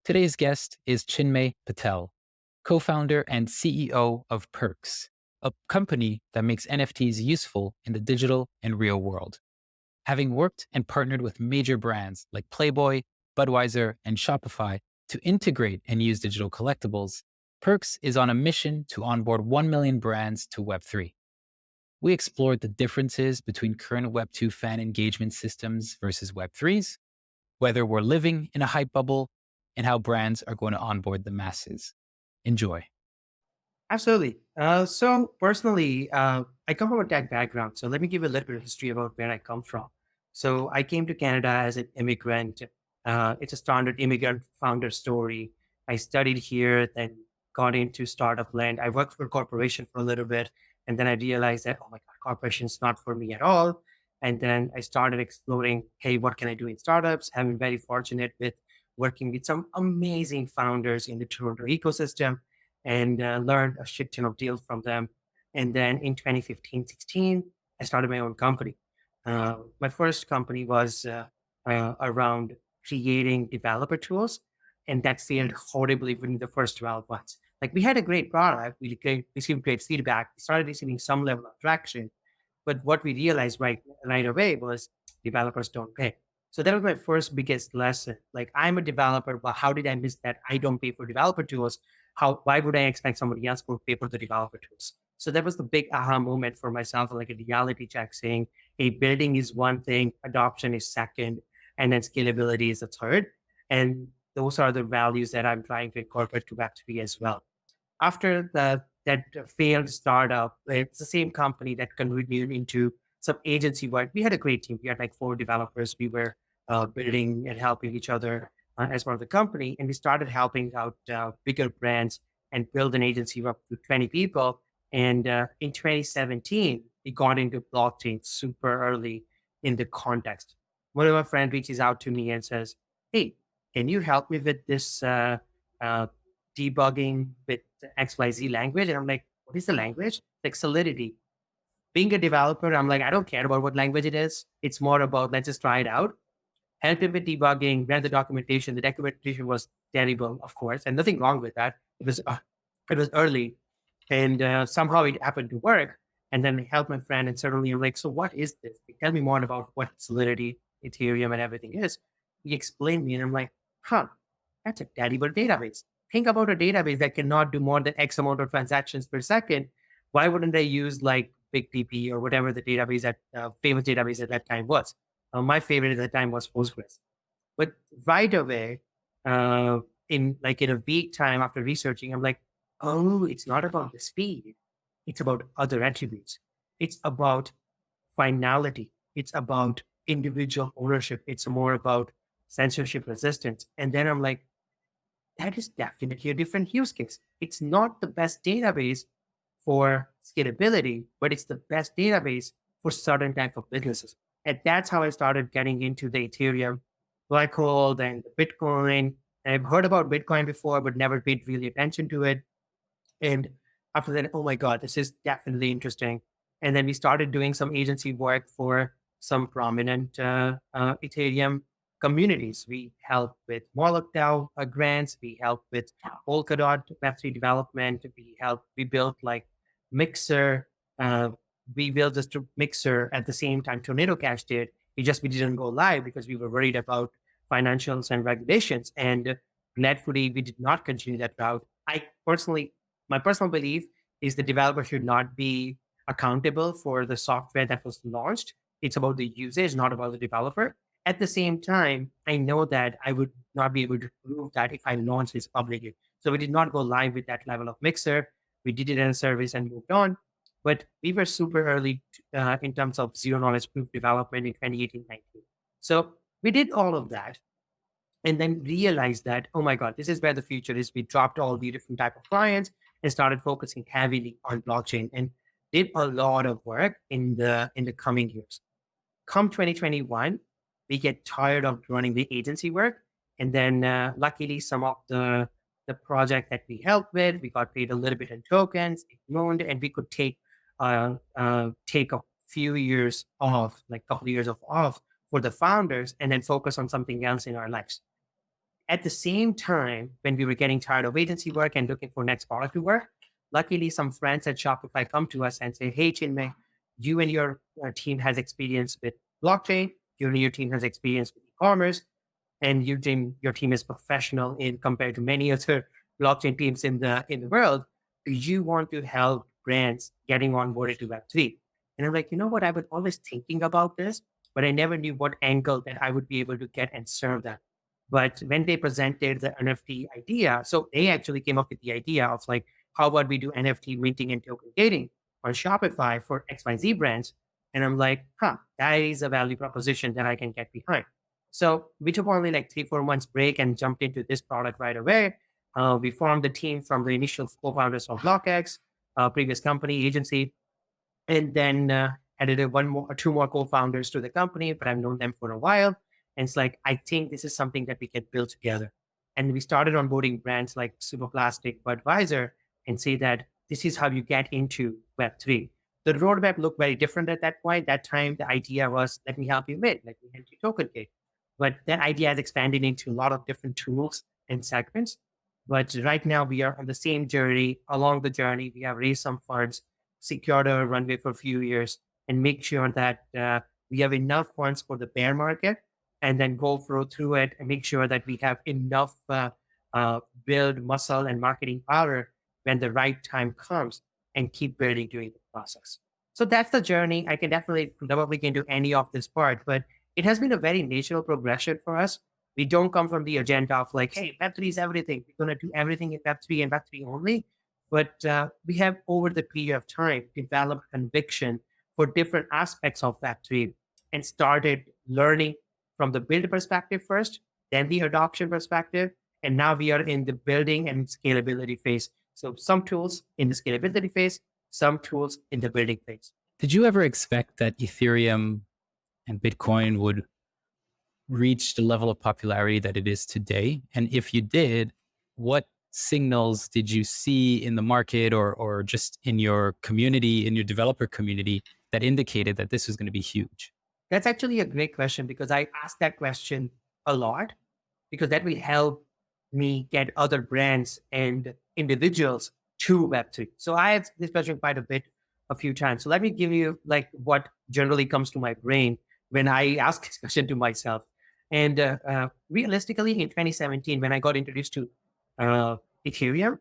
Today's guest is Chinmay Patel, co founder and CEO of PERCS, a company that makes NFTs useful in the digital and real world. Having worked and partnered with major brands like Playboy, Budweiser, and Shopify to integrate and use digital collectibles, PERCS is on a mission to onboard 1 million brands to Web3. We explored the differences between current Web2 fan engagement systems versus Web3's, whether we're living in a hype bubble, and how brands are going to onboard the masses. Enjoy. Absolutely. So personally, I come from a tech background. So let me give you a little bit of history about where I come from. So I came to Canada as an immigrant. It's a standard immigrant founder story. I studied here, then got into startup land. I worked for a corporation for a little bit, and then I realized that, oh my God, corporation's not for me at all. And then I started exploring, hey, what can I do in startups? I've been very fortunate with working with some amazing founders in the Toronto ecosystem and learned a shit ton of deals from them. And then in 2015, 16, I started my own company. My first company was around creating developer tools, and that failed horribly within the first 12 months. Like we had a great product, received great feedback, we started receiving some level of traction, but what we realized right away was developers don't pay. So that was my first biggest lesson. Like I'm a developer, but how did I miss that? I don't pay for developer tools. Why would I expect somebody else to pay for the developer tools? So that was the big aha moment for myself, like a reality check saying, hey, building is one thing, adoption is second, and then scalability is the third. And those are the values that I'm trying to incorporate to Web3 as well. After that failed startup, it's the same company that converted into some agency work. We had a great team. We had like 4 developers. We were building and helping each other as part of the company, and we started helping out bigger brands and build an agency of up to 20 people. And in 2017, we got into blockchain super early in the context. One of my friends reaches out to me and says, "Hey, can you help me with this uh, debugging with XYZ language?" And I'm like, what is the language? Like Solidity. Being a developer, I'm like, I don't care about what language it is. It's more about let's just try it out. Help him with debugging, read the documentation. The documentation was terrible, of course, and nothing wrong with that. It was early, and somehow it happened to work. And then I helped my friend, and suddenly I'm like, so what is this? Like, tell me more about what Solidity, Ethereum, and everything is. He explained me, and I'm like, huh, that's a terrible database. Think about a database that cannot do more than X amount of transactions per second. Why wouldn't they use like BigTP or whatever the database that famous database at that time was? My favorite at the time was Postgres. But right away, uh, in a week time after researching, I'm like, oh, it's not about the speed. It's about other attributes. It's about finality. It's about individual ownership. It's more about censorship resistance. And then I'm like, that is definitely a different use case. It's not the best database for scalability, but it's the best database for certain type of businesses. And that's how I started getting into the Ethereum, black hole, and the Bitcoin. And I've heard about Bitcoin before, but never paid really attention to it. And after that, oh my God, this is definitely interesting. And then we started doing some agency work for some prominent Ethereum communities. We help with Moloch grants. We help with Polkadot Web3 development. We built like Mixer. Uh, we built this Mixer at the same time Tornado Cash did. We didn't go live because we were worried about financials and regulations. And gladfully, we did not continue that route. My personal belief is the developer should not be accountable for the software that was launched. It's about the usage, not about the developer. At the same time, I know that I would not be able to prove that if I launch this publicly. So we did not go live with that level of Mixer. We did it in a service and moved on. But we were super early in terms of zero knowledge proof development in 2018, 19. So we did all of that and then realized that, oh my God, this is where the future is. We dropped all the different type of clients and started focusing heavily on blockchain and did a lot of work in the coming years. Come 2021, we get tired of running the agency work. And then luckily some of the project that we helped with, we got paid a little bit in tokens, it groaned, and we could take a few years off, like a couple of years of off for the founders and then focus on something else in our lives. At the same time, when we were getting tired of agency work and looking for next product to work, luckily some friends at Shopify come to us and say, "Hey, Chinmay, you and your team has experience with blockchain. You and your team has experience with e-commerce, and your team is professional in compared to many other blockchain teams in the world. Do you want to help brands getting onboarded to Web3?" And I'm like, you know what? I was always thinking about this, but I never knew what angle that I would be able to get and serve that. But when they presented the NFT idea, so they actually came up with the idea of like, how about we do NFT minting and token gating on Shopify for XYZ brands? And I'm like, that is a value proposition that I can get behind. So we took only like 3, 4 months break and jumped into this product right away. We formed the team from the initial co-founders of BlockX, previous company agency, and then added one more or two more co-founders to the company, but I've known them for a while. And it's like, I think this is something that we can build together. And we started onboarding brands like Superplastic, Budweiser, and say that this is how you get into Web3. The roadmap looked very different at that point. That time, the idea was, let me help you mint, let me help you token gate. But that idea has expanded into a lot of different tools and segments. But right now, we are on the same journey. Along the journey, we have raised some funds, secured a runway for a few years, and make sure that we have enough funds for the bear market, and then go through it and make sure that we have enough build muscle and marketing power when the right time comes, and keep building during the process. So that's the journey. I can definitely double click into any of this part, but it has been a very natural progression for us. We don't come from the agenda of like, hey, Web3 is everything. We're going to do everything in Web3 and Web3 only. But we have, over the period of time, developed conviction for different aspects of Web3 and started learning from the build perspective first, then the adoption perspective. And now we are in the building and scalability phase. So some tools in the scalability phase, some tools in the building phase. Did you ever expect that Ethereum and Bitcoin would reach the level of popularity that it is today? And if you did, what signals did you see in the market or just in your community, in your developer community, that indicated that this was going to be huge? That's actually a great question, because I ask that question a lot, because that will help me get other brands and individuals to Web3. So I have this question quite a bit a few times. So let me give you like what generally comes to my brain when I ask this question to myself. And realistically, in 2017, when I got introduced to Ethereum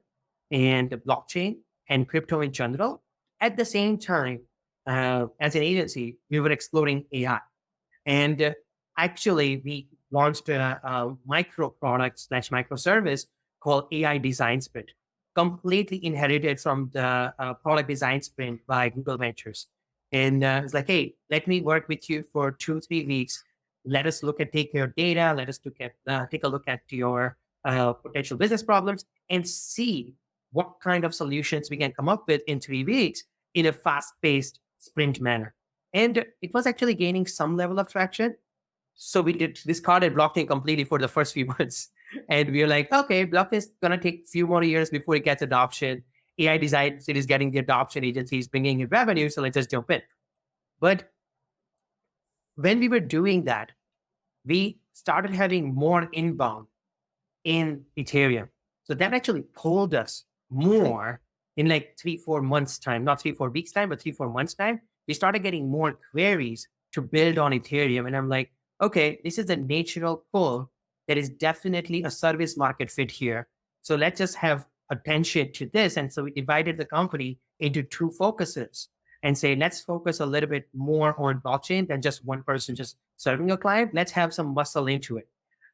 and the blockchain and crypto in general, at the same time, as an agency, we were exploring AI. And actually, we launched a micro product slash microservice called AI Design Sprint, completely inherited from the product design sprint by Google Ventures. And it's like, hey, let me work with you for 2, 3 weeks. Let us take your data. Let us take a look at your potential business problems and see what kind of solutions we can come up with in 3 weeks in a fast-paced sprint manner. And it was actually gaining some level of traction. So we discarded blockchain completely for the first few months. And we were like, okay, blockchain is going to take a few more years before it gets adoption. AI design it is getting the adoption, agencies bringing in revenue. So let's just jump in. But when we were doing that, we started having more inbound in Ethereum. So that actually pulled us more in like 3, 4 months time, not 3, 4 weeks time, but 3, 4 months time. We started getting more queries to build on Ethereum. And I'm like, okay, this is a natural pull. There is definitely a service market fit here. So let's just have attention to this. And so we divided the company into two focuses and say, let's focus a little bit more on blockchain than just one person just serving a client. Let's have some muscle into it.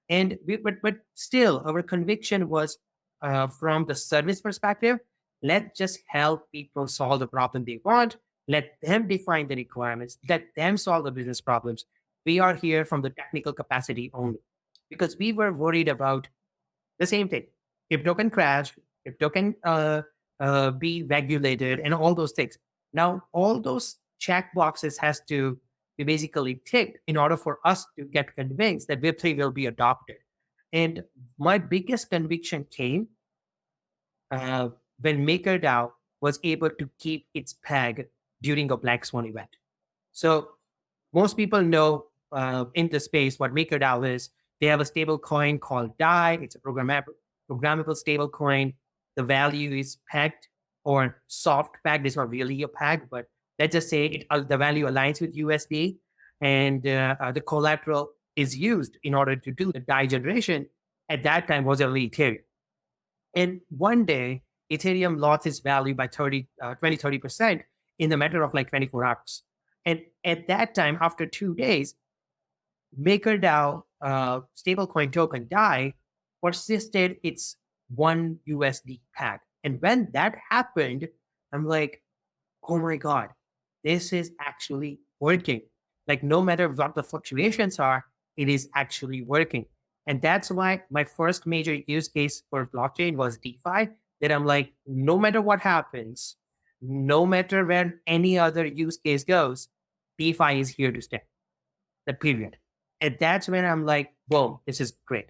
And but still, our conviction was from the service perspective. Let's just help people solve the problem they want. Let them define the requirements. Let them solve the business problems. We are here from the technical capacity only, because we were worried about the same thing. Crypto can crash. Crypto can be regulated, and all those things. Now, all those check boxes has to be basically ticked in order for us to get convinced that Web3 will be adopted. And my biggest conviction came uh, when MakerDAO was able to keep its peg during a Black Swan event. So most people know in the space what MakerDAO is. They have a stable coin called DAI. It's a programmable stable coin. The value is pegged or soft pegged. It's not really a peg, but let's just say the value aligns with USD, and the collateral is used in order to do the DAI generation. At that time was only Ethereum. And one day, Ethereum lost its value by 30% in the matter of like 24 hours. And at that time, after 2 days, MakerDAO stablecoin token DAI persisted its one USD peg. And when that happened, I'm like, oh my God, this is actually working. Like, no matter what the fluctuations are, it is actually working. And that's why my first major use case for blockchain was DeFi. That I'm like, no matter what happens, no matter where any other use case goes, DeFi is here to stay. The period. And that's when I'm like, boom, this is great.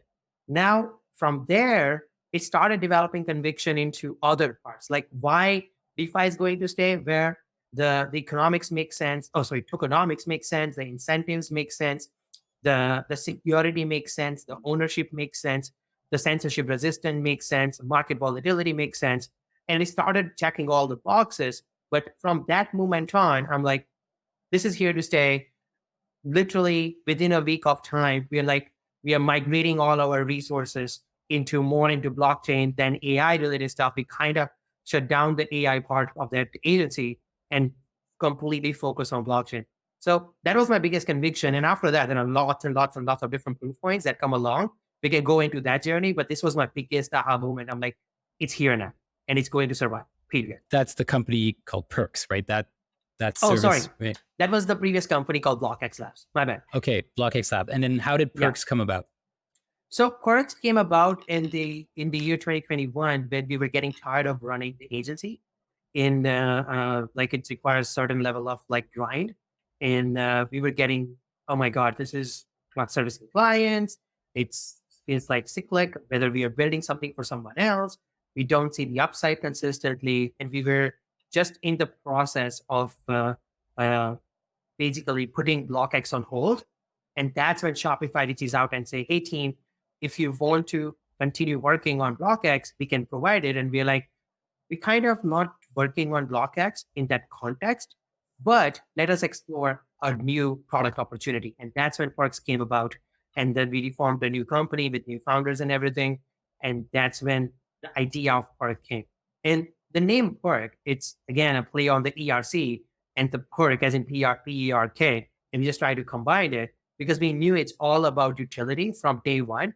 Now, from there, it started developing conviction into other parts, like why DeFi is going to stay, where the economics make sense. Oh, sorry, tokenomics makes sense. The incentives make sense. The security makes sense. The ownership makes sense. The censorship resistance makes sense. Market volatility makes sense. And it started checking all the boxes. But from that moment on, I'm like, this is here to stay. Literally within a week of time, we are migrating all our resources into blockchain than AI related stuff. We kind of shut down the AI part of that agency and completely focus on blockchain. So that was my biggest conviction. And after that, there are lots and lots and lots of different proof points that come along. We can go into that journey, but this was my biggest aha moment. I'm like, it's here now and it's going to survive, period. That's the company called PERCS, right? That Oh, service. sorry. Right? That was the previous company called BlockX Labs. My bad. Okay, BlockX Lab. And then how did Yeah. PERCS come about? So PERCS came about in the year 2021 when we were getting tired of running the agency. Like it requires certain level of like grind, and we were getting, oh my God, this is not servicing clients. It's like cyclic. Whether we are building something for someone else, we don't see the upside consistently, and we were just in the process of uh, basically putting BlockX on hold. And that's when Shopify reaches out and say, hey team, if you want to continue working on BlockX, we can provide it. And we're like, we kind of not working on BlockX in that context, but let us explore a new product opportunity. And that's when PERCS came about. And then we reformed a new company with new founders and everything. And that's when the idea of PERC came. And the name PERC, it's again a play on the ERC and the PERC as in PERK. And we just try to combine it because we knew it's all about utility from day one.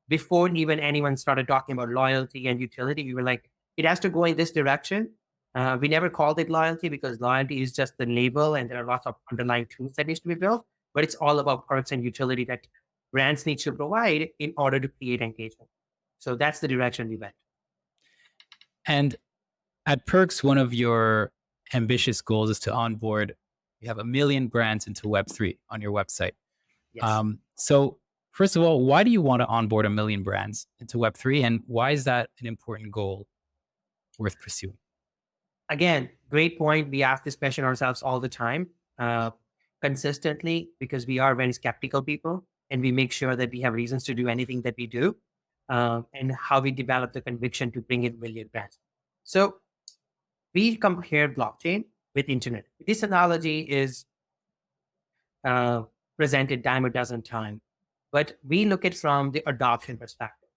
Before even anyone started talking about loyalty and utility, we were like, it has to go in this direction. We never called it loyalty because loyalty is just the label and there are lots of underlying tools that needs to be built, but it's all about perks and utility that brands need to provide in order to create engagement. So that's the direction we went. And at PERCS, one of your ambitious goals is to onboard, you have 1 million brands into Web3 on your website. Yes. So first of all, why do you want to onboard 1 million brands into Web3? And why is that an important goal worth pursuing? Again, great point. We ask this question ourselves all the time, consistently, because we are very skeptical people and we make sure that we have reasons to do anything that we do, and how we develop the conviction to bring in million brands. So we compare blockchain with internet. This analogy is presented dime a dozen times, but we look at from the adoption perspective.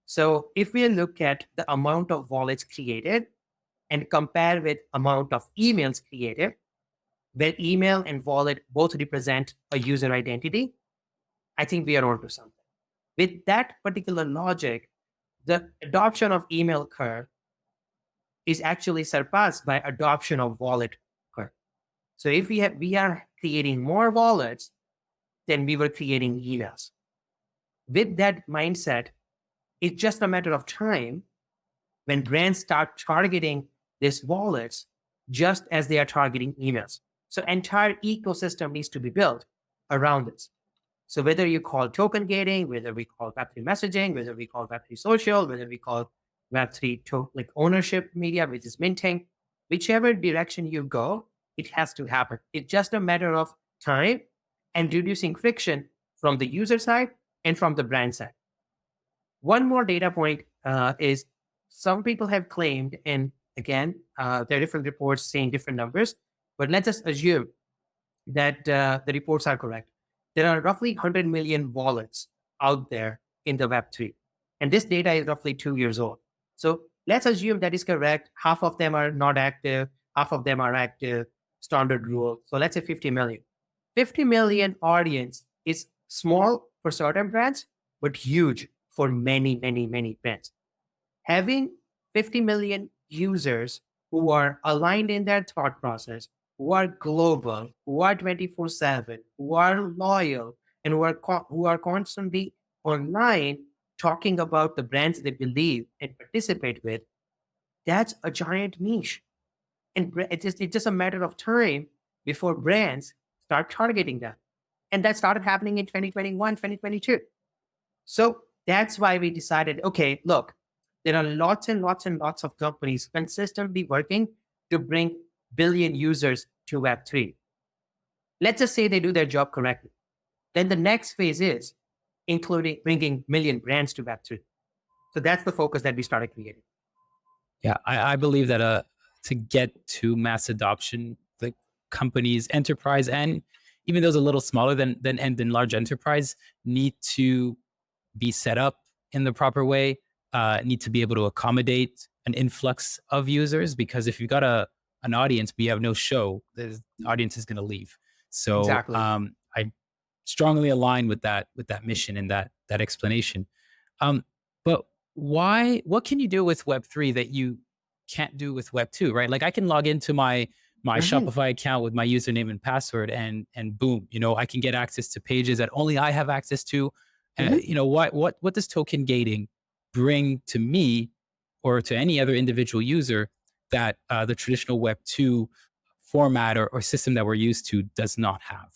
So if we look at the amount of wallets created and compare with amount of emails created, where email and wallet both represent a user identity, I think we are onto something. With that particular logic, the adoption of email curve is actually surpassed by adoption of wallet curve. So if we are creating more wallets than we were creating emails. With that mindset, it's just a matter of time when brands start targeting these wallets just as they are targeting emails. So entire ecosystem needs to be built around this. So whether you call token gating, whether we call Web3 messaging, whether we call Web3 social, whether we call Web3 like ownership media, which is minting, whichever direction you go, it has to happen. It's just a matter of time and reducing friction from the user side and from the brand side. One more data point is some people have claimed, and again, there are different reports saying different numbers, but let's just assume that the reports are correct. There are roughly 100 million wallets out there in the Web3. And this data is roughly 2 years old. So let's assume that is correct. Half of them are not active, half of them are active, standard rule. So let's say 50 million. 50 million audience is small for certain brands, but huge for many, many, many brands. Having 50 million users who are aligned in their thought process, who are global, who are 24/7, who are loyal, and who are constantly online talking about the brands they believe and participate with, that's a giant niche. And it's just a matter of time before brands start targeting them. And that started happening in 2021, 2022. So that's why we decided, okay, look, there are lots and lots and lots of companies consistently working to bring billion users to Web3. Let's just say they do their job correctly. Then the next phase is including bringing million brands to Web3. So that's the focus that we started creating. Yeah, I believe that to get to mass adoption, the companies, enterprise, and even those a little smaller than large enterprise need to be set up in the proper way, need to be able to accommodate an influx of users. Because if you've got an audience, but you have no show, the audience is going to leave. So Exactly. I strongly align with that mission and that explanation. But why? What can you do with Web3 that you can't do with Web2? Right? Like I can log into my Mhm. Shopify account with my username and password, and boom, I can get access to pages that only I have access to. Mhm. What does token gating bring to me or to any other individual user that the traditional Web2 format or system that we're used to does not have?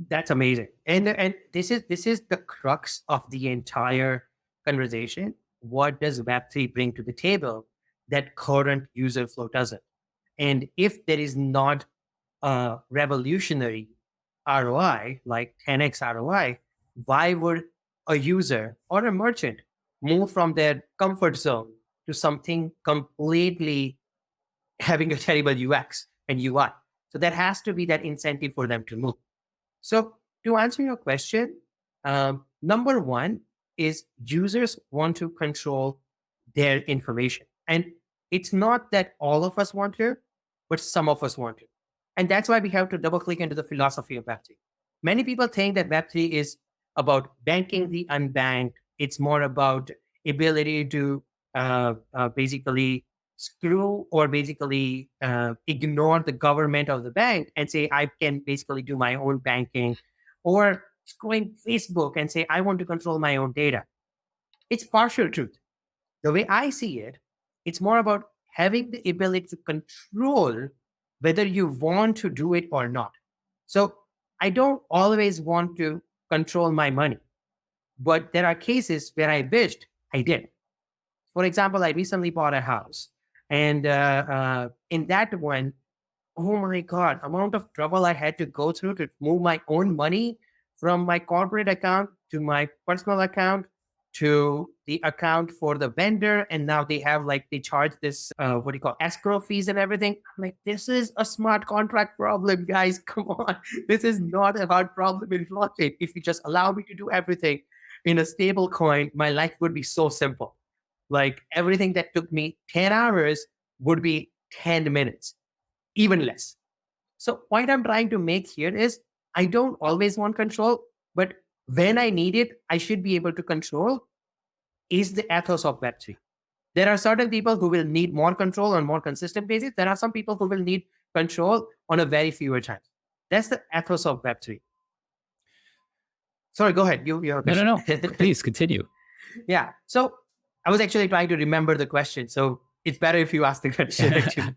That's amazing. And this is the crux of the entire conversation. What does Web3 bring to the table that current user flow doesn't? And if there is not a revolutionary ROI, like 10x ROI, why would a user or a merchant move from their comfort zone to something completely having a terrible UX and UI? So there has to be that incentive for them to move. So to answer your question, number one is users want to control their information. And it's not that all of us want to, but some of us want to. And that's why we have to double click into the philosophy of Web3. Many people think that Web3 is about banking the unbanked. It's more about ability to basically screw or basically ignore the government of the bank and say, I can basically do my own banking, or screwing Facebook and say, I want to control my own data. It's partial truth. The way I see it, it's more about having the ability to control whether you want to do it or not. So I don't always want to control my money, but there are cases where I wished I did. For example, I recently bought a house, and in that one, oh my God, amount of trouble I had to go through to move my own money from my corporate account to my personal account to the account for the vendor. And now they have like, they charge this, what do you call, escrow fees and everything. I'm like, this is a smart contract problem, guys. Come on. This is not a hard problem in blockchain. If you just allow me to do everything in a stable coin, my life would be so simple. Like everything that took me 10 hours would be 10 minutes, even less. So point I'm trying to make here is I don't always want control, but when I need it, I should be able to control is the ethos of Web3. There are certain people who will need more control on more consistent basis. There are some people who will need control on a very fewer times. That's the ethos of Web3. Sorry, go ahead. You have a No, no, question. no. Please continue. Yeah. So I was actually trying to remember the question. So it's better if you ask the question actually.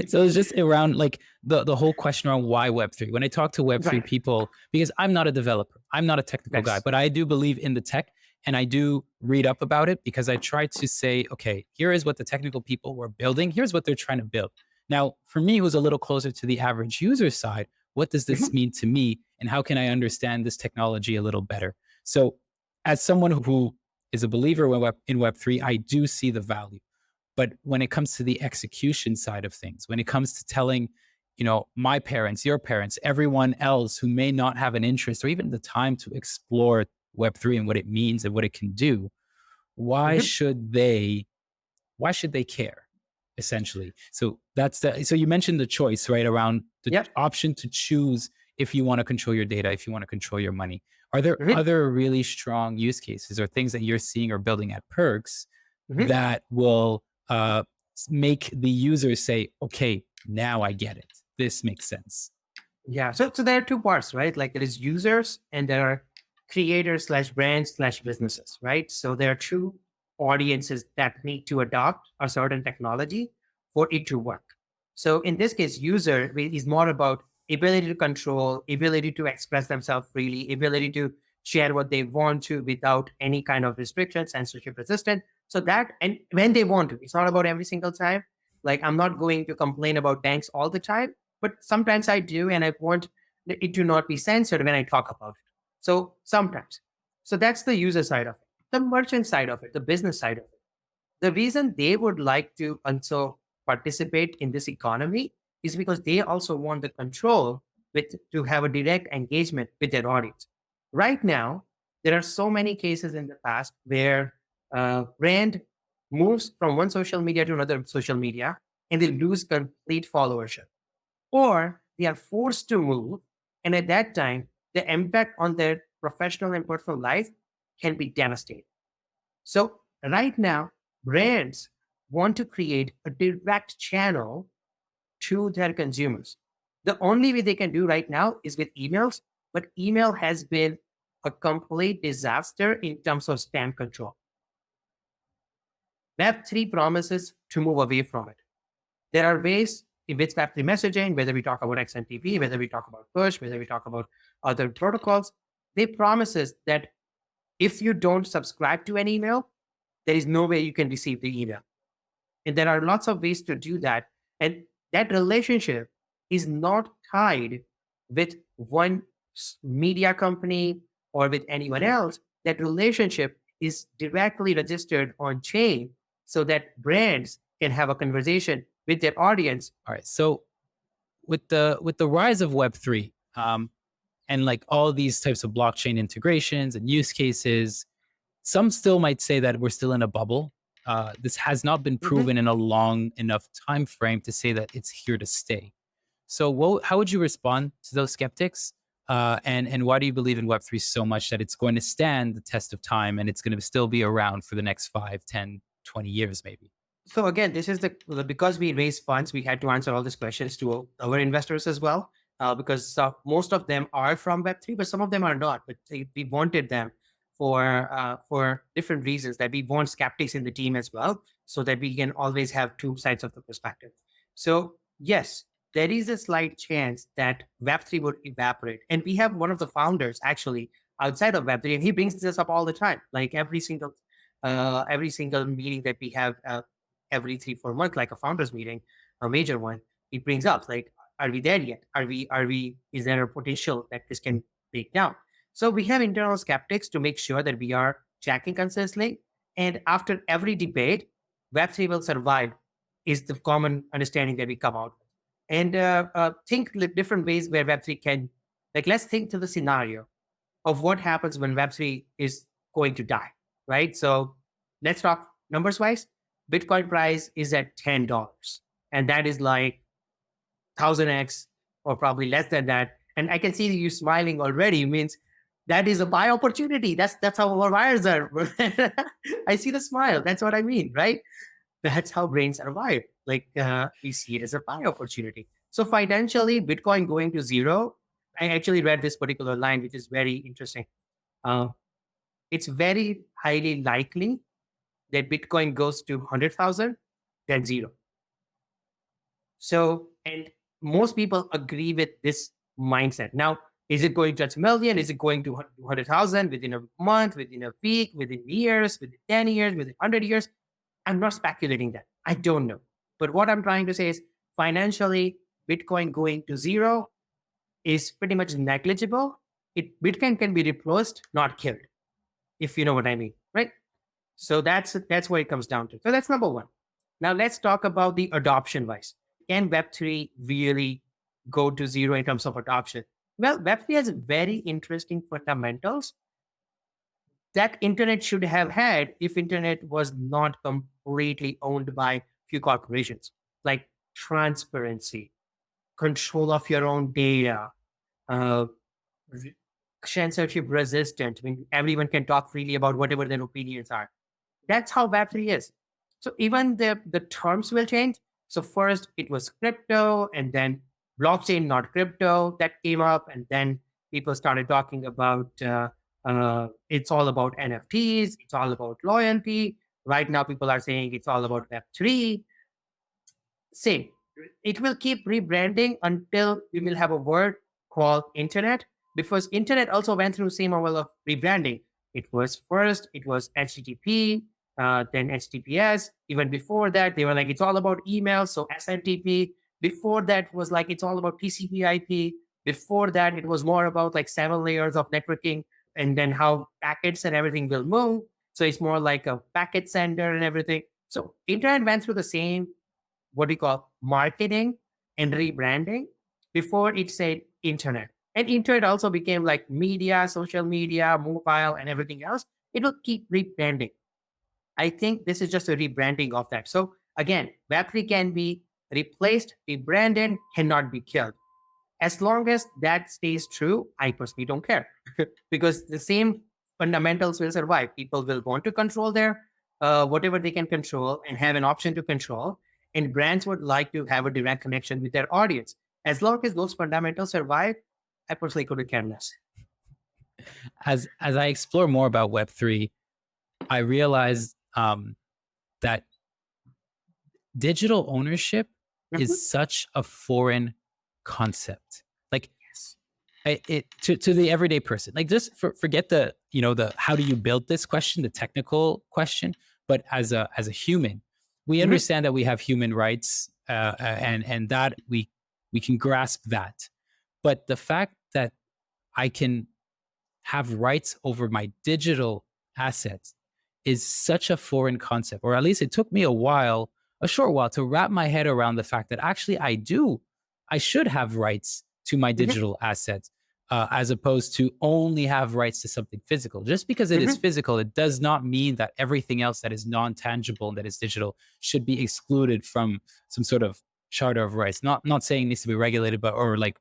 So it's just around like the whole question around why Web3. When I talk to Web3 Right. people, because I'm not a developer, I'm not a technical guy, Yes. but I do believe in the tech and I do read up about it because I try to say, okay, here is what the technical people were building. Here's what they're trying to build. Now, for me, who's a little closer to the average user side, what does this Mhm. mean to me and how can I understand this technology a little better? So as someone who is a believer in Web3, I do see the value. But when it comes to the execution side of things, when it comes to telling, my parents, your parents, everyone else who may not have an interest or even the time to explore Web3 and what it means and what it can do, why Mhm. should they why should they care, essentially? So you mentioned the choice, right, around the Yep. option to choose if you want to control your data, if you want to control your money. Are there Mhm. other really strong use cases or things that you're seeing or building at Perks Mhm. that will make the user say, okay, now I get it, this makes sense? Yeah. So there are two parts, right? Like there is users and there are creators slash brands slash businesses, right? So there are two audiences that need to adopt a certain technology for it to work. So in this case, user is more about ability to control, ability to express themselves freely, ability to share what they want to without any kind of restriction, censorship resistant. So that, and when they want to, it's not about every single time. Like I'm not going to complain about banks all the time, but sometimes I do, and I want it to not be censored when I talk about it. So sometimes. So that's the user side of it. The merchant side of it, the business side of it. The reason they would like to also participate in this economy is because they also want the control to have a direct engagement with their audience. Right now, there are so many cases in the past where brand moves from one social media to another social media and they lose complete followership, or they are forced to move. And at that time, the impact on their professional and personal life can be devastating. So, right now, brands want to create a direct channel to their consumers. The only way they can do right now is with emails, but email has been a complete disaster in terms of spam control. Web3 promises to move away from it. There are ways in which Web3 messaging, whether we talk about XMPP, whether we talk about push, whether we talk about other protocols, they promises that if you don't subscribe to an email, there is no way you can receive the email. And there are lots of ways to do that. And that relationship is not tied with one media company or with anyone else. That relationship is directly registered on chain so that brands can have a conversation with their audience. All right. So with the rise of Web3, and like all these types of blockchain integrations and use cases, some still might say that we're still in a bubble. This has not been Mhm. proven in a long enough time frame to say that it's here to stay. So, how would you respond to those skeptics? And why do you believe in Web3 so much that it's going to stand the test of time and it's going to still be around for the next 5, 10, 20 years, maybe? So again, this is because we raised funds, we had to answer all these questions to our investors as well, because most of them are from Web3, but some of them are not. But we wanted them for different reasons. That we want skeptics in the team as well, so that we can always have two sides of the perspective. So yes, there is a slight chance that Web3 would evaporate, and we have one of the founders actually outside of Web3, and he brings this up all the time, like every single meeting that we have. Every 3 4 months, like a founders meeting, a major one, it brings up like, are we there yet? Are we is there a potential that this can break down? So we have internal skeptics to make sure that we are checking consistently. And after every debate, Web3 will survive is the common understanding that we come out with. And think different ways where Web3 can, like, let's think to the scenario of what happens when Web3 is going to die, right? So let's talk numbers wise. Bitcoin price is at $10, and that is like 1000x or probably less than that. And I can see you smiling already. Means that is a buy opportunity. That's how our buyers are. I see the smile. That's what I mean, right? That's how brains are wired. Like we see it as a buy opportunity. So financially, Bitcoin going to zero. I actually read this particular line, which is very interesting. Uh, it's very highly likely that Bitcoin goes to 100,000, then zero. So, and most people agree with this mindset. Now, is it going to touch a million? Is it going to 100,000 within a month, within a week, within years, within 10 years, within 100 years? I'm not speculating that. I don't know. But what I'm trying to say is financially, Bitcoin going to zero is pretty much negligible. Bitcoin can be replaced, not killed, if you know what I mean, right? So that's what it comes down to. So that's number one. Now let's talk about the adoption wise. Can Web3 really go to zero in terms of adoption? Well, Web3 has very interesting fundamentals that internet should have had if internet was not completely owned by few corporations, like transparency, control of your own data, uh, censorship resistant. I mean, everyone can talk freely about whatever their opinions are. That's how Web3 is. So even the terms will change. So first it was crypto, and then blockchain, not crypto, that came up, and then people started talking about it's all about NFTs, it's all about loyalty. Right now, people are saying it's all about Web3. Same. It will keep rebranding until we will have a word called internet, because internet also went through same level of rebranding. It was HTTP, then HTTPS. Even before that, they were like, it's all about email. So SMTP. Before that was like, it's all about TCP IP. Before that, it was more about like 7 layers of networking and then how packets and everything will move. So it's more like a packet sender and everything. So internet went through the same, what we call marketing and rebranding before it said internet. And internet also became like media, social media, mobile, and everything else. It will keep rebranding. I think this is just a rebranding of that. So again, Web3 can be replaced, rebranded, cannot be killed. As long as that stays true, I personally don't care because the same fundamentals will survive. People will want to control their whatever they can control and have an option to control. And brands would like to have a direct connection with their audience. As long as those fundamentals survive, I personally couldn't care less. As I explore more about Web3, I realized that digital ownership Mhm. is such a foreign concept. Like Yes. to the everyday person. Like just forget the the how do you build this question, the technical question, but as a human, we Mhm. understand that we have human rights, and that we can grasp that. But the fact that I can have rights over my digital assets is such a foreign concept, or at least it took me a short while to wrap my head around the fact that actually I should have rights to my Mhm. digital assets, as opposed to only have rights to something physical. Just because it is Mhm. physical, it does not mean that everything else that is non-tangible and that is digital should be excluded from some sort of charter of rights. Not saying it needs to be regulated, but or like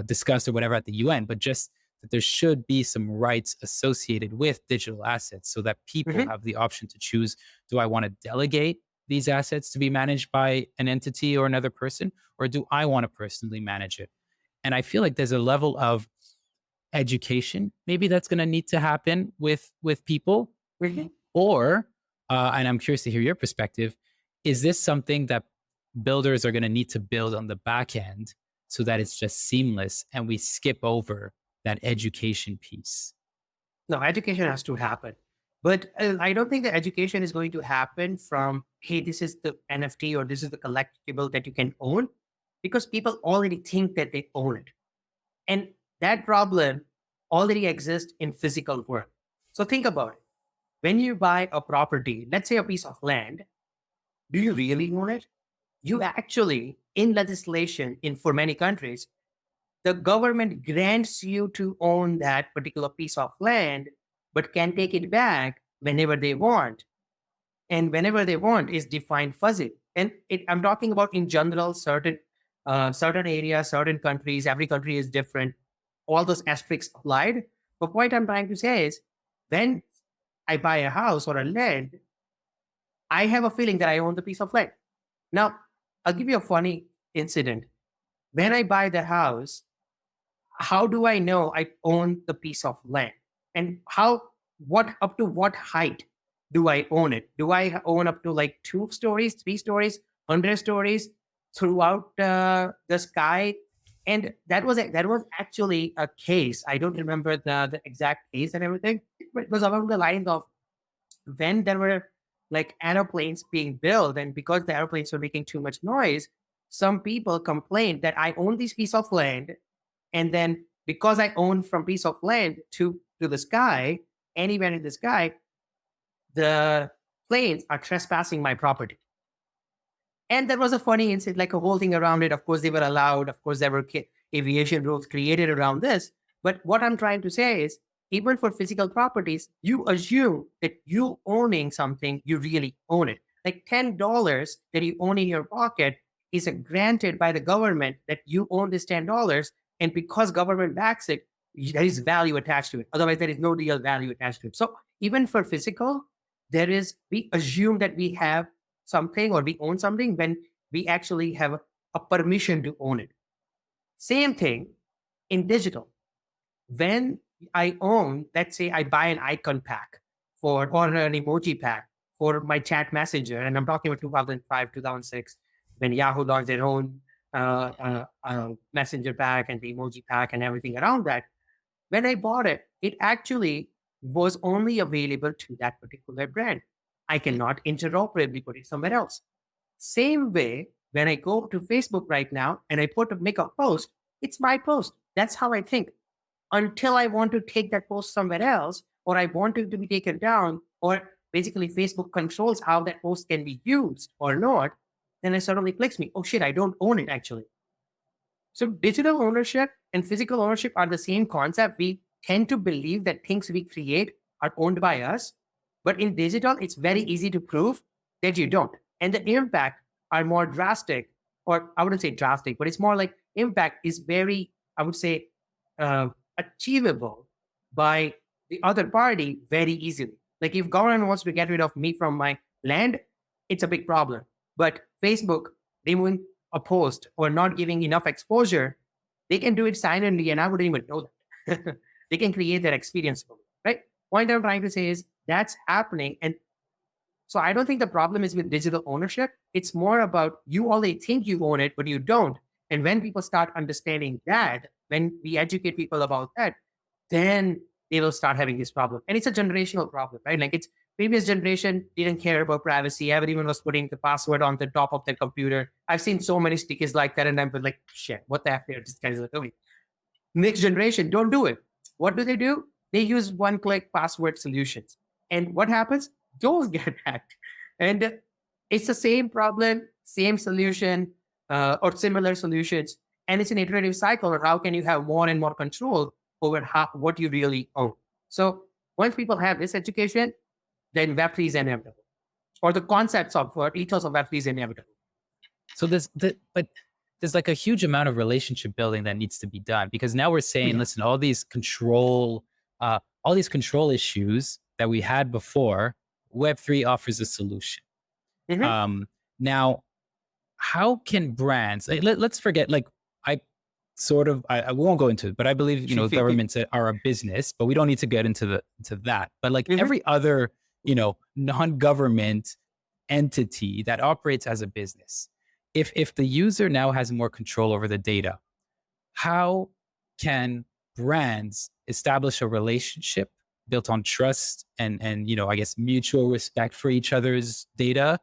discussed or whatever at the UN, but just that there should be some rights associated with digital assets so that people Mhm. have the option to choose, do I want to delegate these assets to be managed by an entity or another person, or do I want to personally manage it? And I feel like there's a level of education maybe that's going to need to happen with people, Mhm. or and I'm curious to hear your perspective, is this something that builders are going to need to build on the back end so that it's just seamless and we skip over that education piece? No, education has to happen. But I don't think the education is going to happen from, hey, this is the NFT or this is the collectible that you can own, because people already think that they own it. And that problem already exists in physical world. So think about it. When you buy a property, let's say a piece of land, do you really own it? You actually, in legislation, in for many countries, the government grants you to own that particular piece of land, but can take it back whenever they want. And whenever they want is defined fuzzy. And I'm talking about in general, certain areas, certain countries, every country is different. All those aspects applied. But what I'm trying to say is when I buy a house or a land, I have a feeling that I own the piece of land. Now, I'll give you a funny incident. When I buy the house, how do I know I own the piece of land? And what up to what height do I own it? Do I own up to like 2 stories, 3 stories, 100 stories throughout the sky? And that was actually a case. I don't remember the exact case and everything, but it was along the lines of when there were like aeroplanes being built, and because the aeroplanes were making too much noise, some people complained that I own this piece of land, and then because I own from piece of land to the sky, anywhere in the sky, the planes are trespassing my property. And there was a funny incident, like a whole thing around it. Of course, they were allowed. Of course, there were aviation rules created around this. But what I'm trying to say is, even for physical properties, you assume that you owning something, you really own it. Like $10 that you own in your pocket is a granted by the government that you own this $10. And because government backs it, there is value attached to it. Otherwise, there is no real value attached to it. So even for physical, we assume that we have something or we own something when we actually have a permission to own it. Same thing in digital. When I own, let's say I buy an icon pack or an emoji pack for my chat messenger, and I'm talking about 2005, 2006, when Yahoo launched their own messenger pack and the emoji pack and everything around that. When I bought it, it actually was only available to that particular brand. I cannot interoperably put it somewhere else. Same way, when I go to Facebook right now and I make a post, it's my post. That's how I think. Until I want to take that post somewhere else, or I want it to be taken down, or basically Facebook controls how that post can be used or not, then it suddenly clicks me. Oh shit, I don't own it actually. So digital ownership and physical ownership are the same concept. We tend to believe that things we create are owned by us, but in digital, it's very easy to prove that you don't. And the impact are more drastic, or I wouldn't say drastic, but it's more like impact is very, I would say, achievable by the other party very easily. Like if government wants to get rid of me from my land, it's a big problem. But Facebook removing a post or not giving enough exposure, they can do it silently and I wouldn't even know that. They can create that experience for me, right? Point I'm trying to say is that's happening. And so I don't think the problem is with digital ownership. It's more about you only think you own it, but you don't. And when people start understanding that, when we educate people about that, then they will start having this problem. And it's a generational problem, right? Like it's previous generation didn't care about privacy. Everyone was putting the password on the top of their computer. I've seen so many stickers like that, and I'm like, shit, what the heck they're just guys are doing. Next generation, don't do it. What do? They use one-click password solutions. And what happens? Those get hacked. And it's the same problem, same solution, or similar solutions. And it's an iterative cycle of how can you have more and more control over what you really own. So once people have this education, then Web3 is inevitable. Or the concepts of ethos of Web3 is inevitable. So but there's like a huge amount of relationship building that needs to be done, because now we're saying, listen, all these control issues that we had before, Web3 offers a solution. Mm-hmm. Now, how can brands, let's forget, like I won't go into it, but I believe, governments are a business, but we don't need to get into that. But like every other, non-government entity that operates as a business, if the user now has more control over the data, how can brands establish a relationship built on trust and I guess mutual respect for each other's data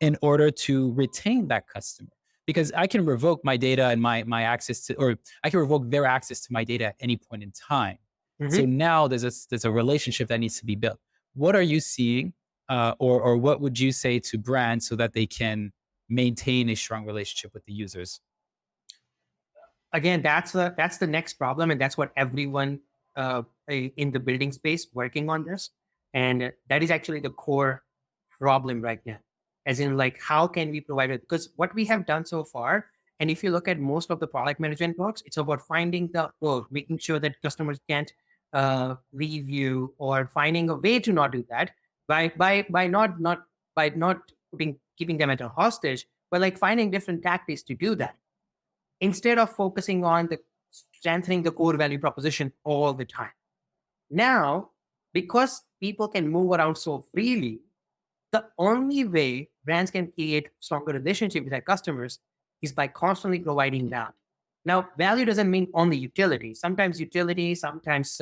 in order to retain that customer? Because I can revoke my data and my access to, or I can revoke their access to my data at any point in time. So now there's a relationship that needs to be built. What are you seeing, or what would you say to brands so that they can maintain a strong relationship with the users? Again, that's the next problem, and that's what everyone in the building space working on this, and that is actually the core problem right now. As in, like, how can we provide it? Because what we have done so far, and if you look at most of the product management books, it's about finding the bug, making sure that customers can't review, or finding a way to not do that by not keeping them at a hostage, but like finding different tactics to do that instead of focusing on strengthening the core value proposition all the time. Now, because people can move around so freely, the only way brands can create stronger relationship with their customers is by constantly providing value. Now, value doesn't mean only utility. Sometimes utility, sometimes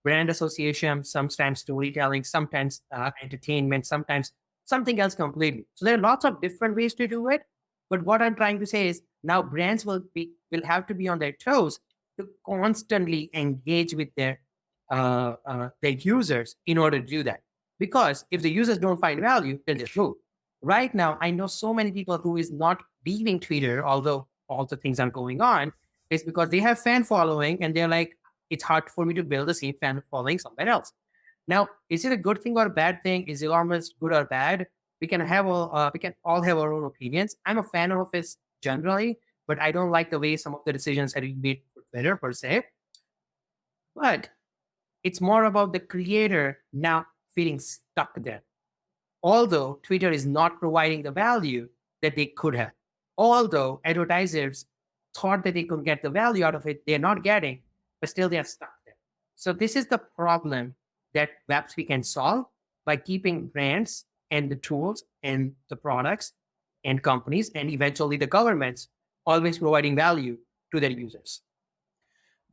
brand association, sometimes storytelling, sometimes entertainment, sometimes something else completely. So there are lots of different ways to do it. But what I'm trying to say is now brands will have to be on their toes to constantly engage with their users in order to do that. Because if the users don't find value, then they move. Right now, I know so many people who is not leaving Twitter, although all the things are going on, is because they have fan following and they're like, it's hard for me to build the same fan following somewhere else. Now, is it a good thing or a bad thing? Is Elon Musk good or bad? We can all have our own opinions. I'm a fan of his generally, but I don't like the way some of the decisions have been made for Twitter per se. But it's more about the creator now feeling stuck there. Although Twitter is not providing the value that they could have. Although advertisers thought that they could get the value out of it, they're not getting, but still they're stuck there. So this is the problem that Web3 can solve by keeping brands and the tools and the products and companies and eventually the governments always providing value to their users.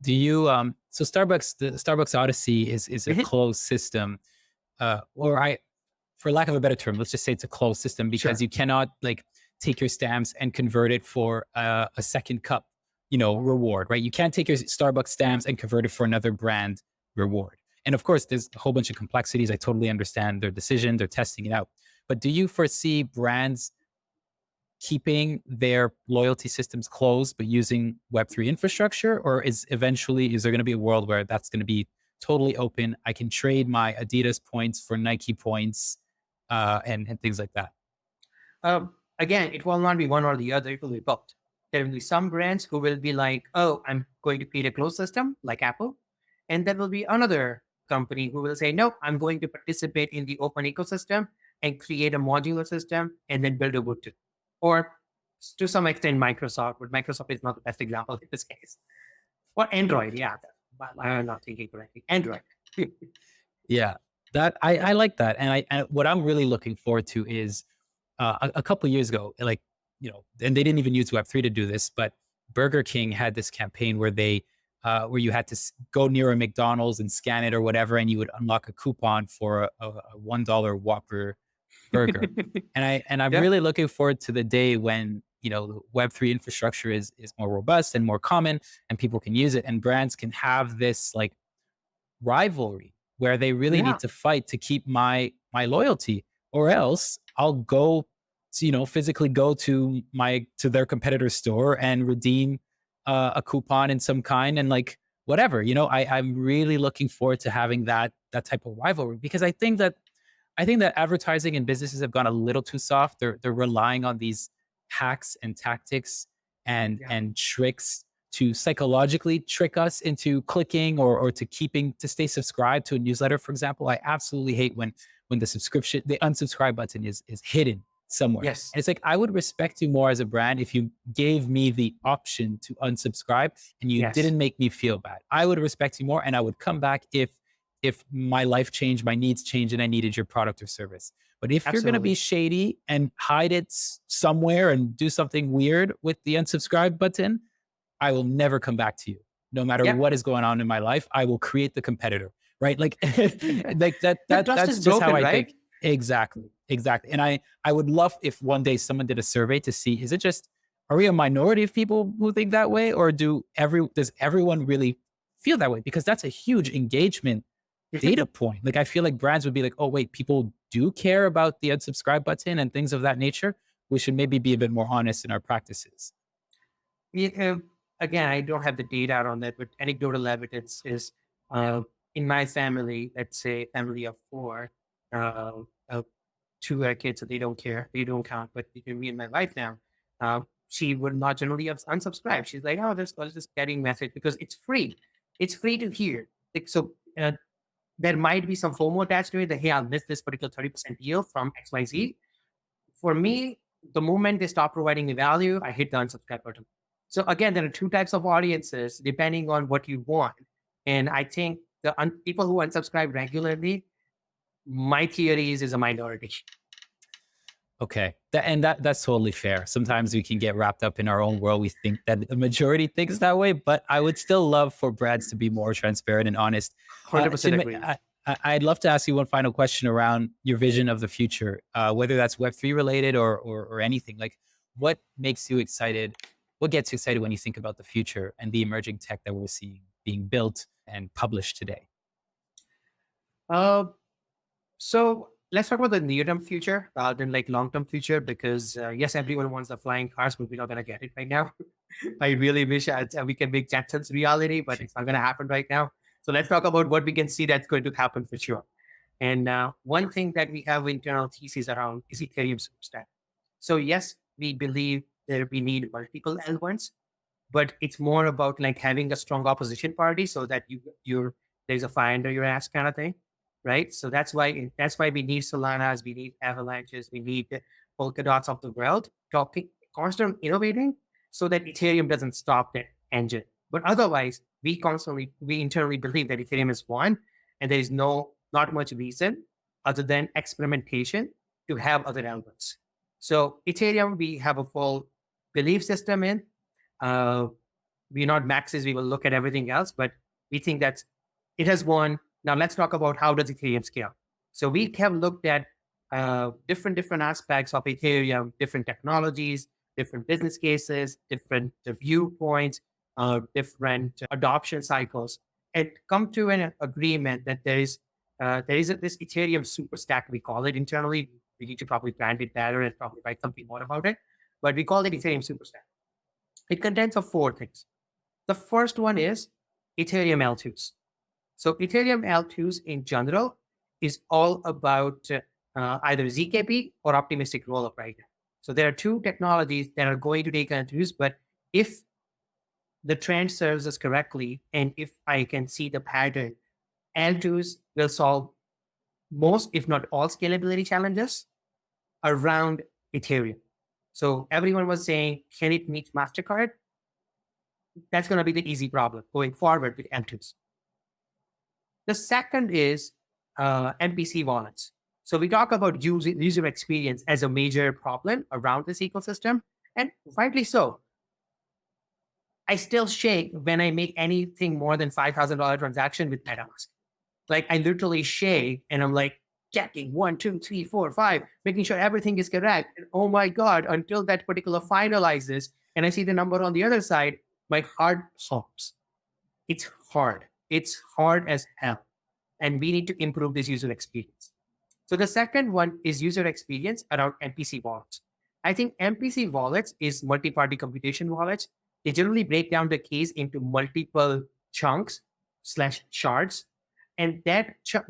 Do you so Starbucks, the Starbucks Odyssey is a closed system, or I, for lack of a better term, let's just say it's a closed system because Sure. you cannot like take your stamps and convert it for a second cup, reward, right? You can't take your Starbucks stamps and convert it for another brand reward. And of course, there's a whole bunch of complexities. I totally understand their decision; they're testing it out. But do you foresee brands keeping their loyalty systems closed but using Web3 infrastructure? Or is there going to be a world where that's going to be totally open? I can trade my Adidas points for Nike points, and things like that. Again, it will not be one or the other, it will be both. There will be some brands who will be like, oh, I'm going to create a closed system like Apple. And there will be another company who will say, no, I'm going to participate in the open ecosystem and create a modular system and then build a wood too. Or to some extent, Microsoft, but Microsoft is not the best example in this case. Or Android, yeah. But I'm not thinking correctly. Android. Yeah, that I like that, and what I'm really looking forward to is a couple of years ago, like and they didn't even use Web3 to do this, but Burger King had this campaign where where you had to go near a McDonald's and scan it or whatever, and you would unlock a coupon for a $1 Whopper burger. And I'm Yeah. really looking forward to the day when the Web3 infrastructure is more robust and more common, and people can use it, and brands can have this like rivalry where they really Yeah. need to fight to keep my loyalty, or else I'll go to, physically go to their competitor's store and redeem a coupon in some kind, and like whatever. I'm really looking forward to having that type of rivalry, because I think that advertising and businesses have gone a little too soft. They're relying on these hacks and tactics Yeah. and tricks to psychologically trick us into clicking, or to stay subscribed to a newsletter, for example. I absolutely hate when the unsubscribe button is hidden somewhere. Yes. And it's like, I would respect you more as a brand if you gave me the option to unsubscribe and you Yes. didn't make me feel bad. I would respect you more, and I would come back if my life changed, my needs changed, and I needed your product or service. But if you're going to be Absolutely. shady and hide it somewhere and do something weird with the unsubscribe button, I will never come back to you. No matter Yep. what is going on in my life, I will create the competitor, right? Like, like that, The that trust is that's just how broken, I right? think. Exactly. Exactly. And I would love if one day someone did a survey to see, are we a minority of people who think that way? Or does everyone really feel that way? Because that's a huge engagement data point. Like, I feel like brands would be like, oh wait, people do care about the unsubscribe button and things of that nature. We should maybe be a bit more honest in our practices. Yeah, again, I don't have the data on that, but anecdotal evidence is uh, in my family, let's say family of four, uh, uh, two are kids, so they don't care, they don't count. But between me and my wife now, she would not generally unsubscribe. She's like, oh, this is getting message because it's free. It's free to hear. Like, so there might be some FOMO attached to it that, hey, I'll miss this particular 30% deal from XYZ. For me, the moment they stop providing me value, I hit the unsubscribe button. So again, there are two types of audiences depending on what you want. And I think the people who unsubscribe regularly, my theory is a minority. Okay. That's totally fair. Sometimes we can get wrapped up in our own world. We think that the majority thinks that way, but I would still love for brands to be more transparent and honest. 100% Chinmay, agree. I'd love to ask you one final question around your vision of the future, whether that's Web3 related or anything. Like, what makes you excited What gets you excited when you think about the future and the emerging tech that we're seeing being built and published today? Uh, so let's talk about the near-term future rather than like long-term future, because yes, everyone wants the flying cars, but we're not going to get it right now. I really wish we can make Jetsons reality, but it's not going to happen right now. So let's talk about what we can see that's going to happen for sure. And one thing that we have internal thesis around is Ethereum Superstack. So yes, we believe that we need multiple L1s, but it's more about like having a strong opposition party so that you're there's a fire under your ass kind of thing, right? So that's why we need Solanas, we need Avalanches, we need the Polkadots of the world talking, constant innovating, so that Ethereum doesn't stop that engine. But otherwise, we internally believe that Ethereum is one, and there is not much reason other than experimentation to have other elements. So Ethereum, we have a full belief system in. Uh, we're not maxes. We will look at everything else, but we think that it has won. Now let's talk about how does Ethereum scale. So we have looked at different aspects of Ethereum, different technologies, different business cases, different viewpoints, different adoption cycles, and come to an agreement that there is this Ethereum super stack, we call it internally. We need to probably brand it better and probably write something more about it, but we call it Ethereum super stack. It contains of four things. The first one is Ethereum L2s. So Ethereum L2s in general is all about either ZKP or optimistic rollup right now. So there are two technologies that are going to take L2s, but if the trend serves us correctly, and if I can see the pattern, L2s will solve most, if not all, scalability challenges around Ethereum. So everyone was saying, can it meet MasterCard? That's going to be the easy problem going forward with L2s. The second is MPC wallets. So we talk about user experience as a major problem around this ecosystem, and rightly so. I still shake when I make anything more than $5,000 transaction with MetaMask. Like I literally shake and I'm like checking 1, 2, 3, 4, 5, making sure everything is correct. And oh my God, until that particular finalizes and I see the number on the other side, my heart stops. It's hard. It's hard as hell. And we need to improve this user experience. So the second one is user experience around MPC wallets. I think MPC wallets is multi-party computation wallets. They generally break down the keys into multiple chunks / shards, and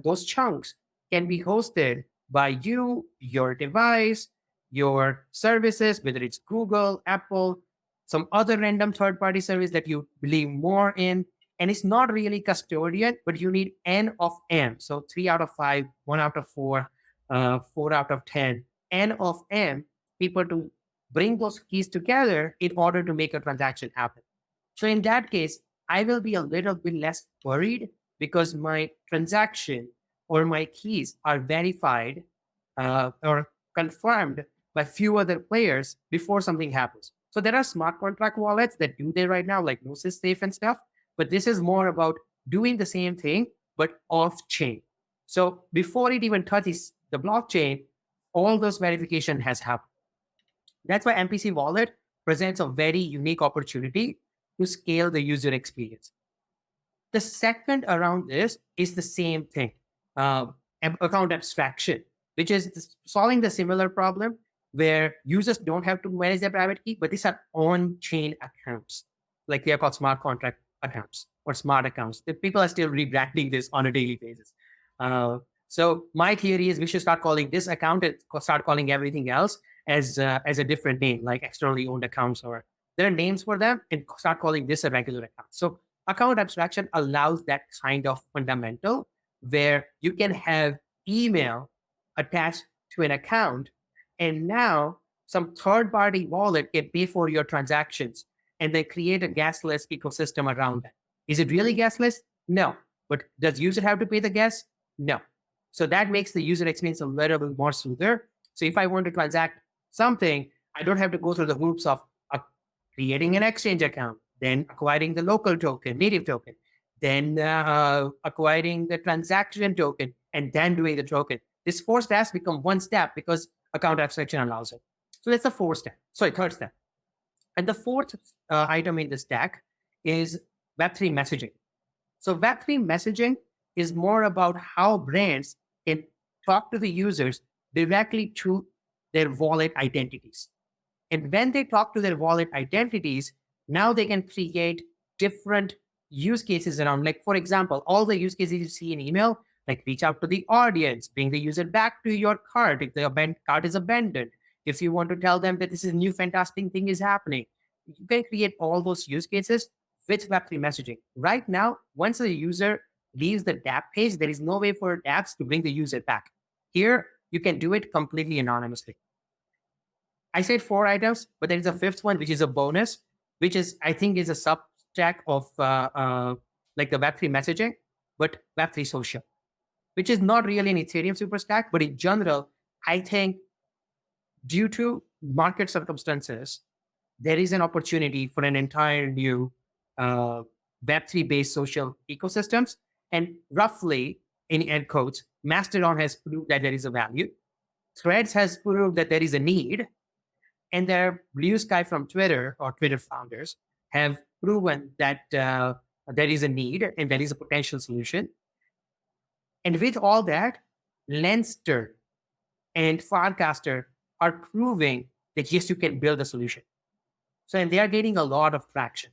those chunks can be hosted by you, your device, your services, whether it's Google, Apple, some other random third-party service that you believe more in. And it's not really custodian, but you need N of M. So 3 out of 5, 1 out of 4, 4 out of 10, N of M, people to bring those keys together in order to make a transaction happen. So in that case, I will be a little bit less worried because my transaction or my keys are verified or confirmed by few other players before something happens. So there are smart contract wallets that do that right now, like Gnosis Safe and stuff. But this is more about doing the same thing, but off chain. So before it even touches the blockchain, all those verification has happened. That's why MPC wallet presents a very unique opportunity to scale the user experience. The second around this is the same thing, account abstraction, which is solving the similar problem where users don't have to manage their private key, but these are on-chain accounts, like they are called smart contract accounts or smart accounts. The people are still rebranding this on a daily basis. So my theory is we should start calling this account and start calling everything else as a different name, like externally owned accounts, or there are names for them, and start calling this a regular account. So account abstraction allows that kind of fundamental where you can have email attached to an account, and now some third-party wallet can pay for your transactions and then create a gasless ecosystem around that. Is it really gasless? No. But does user have to pay the gas? No. So that makes the user experience a little bit more smoother. So if I want to transact something, I don't have to go through the hoops of creating an exchange account, then acquiring the local token, native token, then acquiring the transaction token, and then doing the token. This 4 steps become 1 step because account abstraction allows it. So that's the 4th step. Sorry, 3rd step. And the fourth item in the stack is Web3 messaging. So Web3 messaging is more about how brands can talk to the users directly through their wallet identities. And when they talk to their wallet identities, now they can create different use cases around, like, for example, all the use cases you see in email, like reach out to the audience, bring the user back to your cart if the cart is abandoned. If you want to tell them that this is a new fantastic thing is happening, you can create all those use cases with Web3 messaging. Right now, once the user leaves the dApp page, there is no way for dApps to bring the user back. Here, you can do it completely anonymously. I said four items, but there is a fifth one, which is a bonus, which is, I think, is a substack of like the Web3 messaging, but Web3 social, which is not really an Ethereum super stack. But in general, I think due to market circumstances, there is an opportunity for an entire new Web3 based social ecosystems. And roughly, in air quotes, Mastodon has proved that there is a value. Threads has proved that there is a need, and their blue sky from Twitter or Twitter founders have proven that there is a need and there is a potential solution. And with all that, Lenster and Farcaster are proving that yes, you can build a solution. So, and they are getting a lot of traction.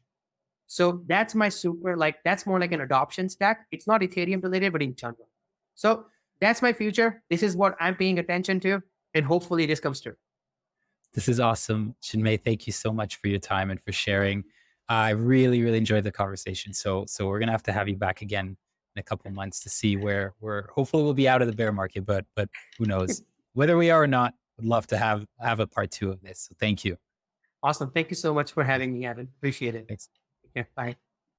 So that's my super, like, that's more like an adoption stack. It's not Ethereum related, but in general. So that's my future. This is what I'm paying attention to. And hopefully this comes true. This is awesome. Chinmay, thank you so much for your time and for sharing. I really, really enjoyed the conversation. So we're gonna have to have you back again in a couple months to see where we're. Hopefully, we'll be out of the bear market, but who knows? Whether we are or not, would love to have a part two of this. So thank you. Awesome. Thank you so much for having me, Evan. Appreciate it. Thanks. Okay, bye.